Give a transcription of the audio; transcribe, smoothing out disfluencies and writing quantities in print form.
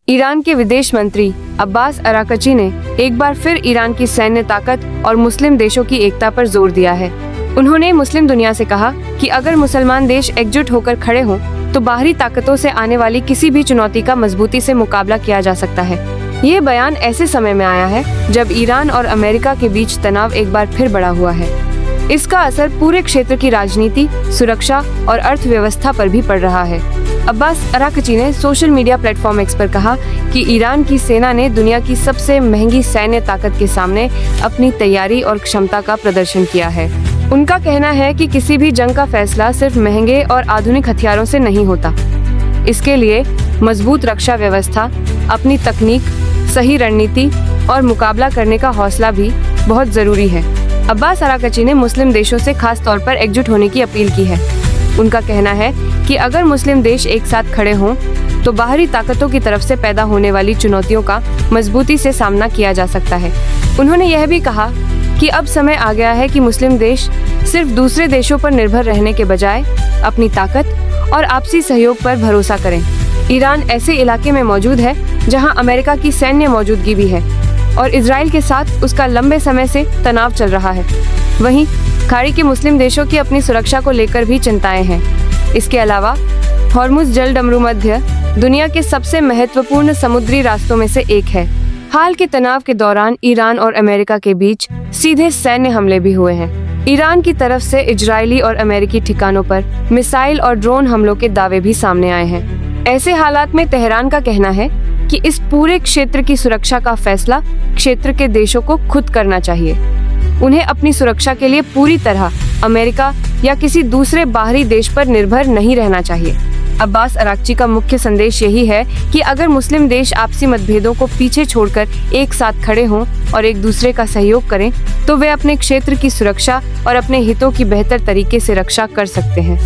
Iran के विदेश मंत्री अब्बास अराकची ने एक बार फिर ईरान की सैन्य ताकत और मुस्लिम देशों की एकता पर जोर दिया है। उन्होंने मुस्लिम दुनिया से कहा कि अगर मुसलमान देश एकजुट होकर खड़े हों तो बाहरी ताकतों से आने वाली किसी भी चुनौती का मजबूती से मुकाबला किया जा सकता है। ये बयान ऐसे समय में आया है जब ईरान और अमेरिका के बीच तनाव एक बार फिर बढ़ा हुआ है। इसका असर पूरे क्षेत्र की राजनीति, सुरक्षा और अर्थव्यवस्था पर भी पड़ रहा है। अब्बास अराकची ने सोशल मीडिया प्लेटफॉर्म एक्स पर कहा कि ईरान की सेना ने दुनिया की सबसे महंगी सैन्य ताकत के सामने अपनी तैयारी और क्षमता का प्रदर्शन किया है। उनका कहना है कि किसी भी जंग का फैसला सिर्फ महंगे और आधुनिक हथियारों से नहीं होता। इसके लिए मजबूत रक्षा व्यवस्था, अपनी तकनीक, सही रणनीति और मुकाबला करने का हौसला भी बहुत जरूरी है। अब्बास अराकची ने मुस्लिम देशों से खास तौर पर एकजुट होने की अपील की है। उनका कहना है कि अगर मुस्लिम देश एक साथ खड़े हों तो बाहरी ताकतों की तरफ से पैदा होने वाली चुनौतियों का मजबूती से सामना किया जा सकता है। उन्होंने यह भी कहा कि अब समय आ गया है कि मुस्लिम देश सिर्फ दूसरे देशों पर निर्भर रहने के बजाय अपनी ताकत और आपसी सहयोग पर भरोसा करें। ईरान ऐसे इलाके में मौजूद है जहां अमेरिका की सैन्य मौजूदगी भी है और इजराइल के साथ उसका लंबे समय से तनाव चल रहा है। वहीं खाड़ी के मुस्लिम देशों की अपनी सुरक्षा को लेकर भी चिंताएं हैं। इसके अलावा हॉर्मुज़ जलडमरू मध्य दुनिया के सबसे महत्वपूर्ण समुद्री रास्तों में से एक है। हाल के तनाव के दौरान ईरान और अमेरिका के बीच सीधे सैन्य हमले भी हुए हैं। ईरान की तरफ से इजरायली और अमेरिकी ठिकानों पर मिसाइल और ड्रोन हमलों के दावे भी सामने आए हैं। ऐसे हालात में तेहरान का कहना है कि इस पूरे क्षेत्र की सुरक्षा का फैसला क्षेत्र के देशों को खुद करना चाहिए। उन्हें अपनी सुरक्षा के लिए पूरी तरह अमेरिका या किसी दूसरे बाहरी देश पर निर्भर नहीं रहना चाहिए। अब्बास अराकची का मुख्य संदेश यही है कि अगर मुस्लिम देश आपसी मतभेदों को पीछे छोड़कर एक साथ खड़े हों और एक दूसरे का सहयोग करें तो वे अपने क्षेत्र की सुरक्षा और अपने हितों की बेहतर तरीके से रक्षा कर सकते हैं।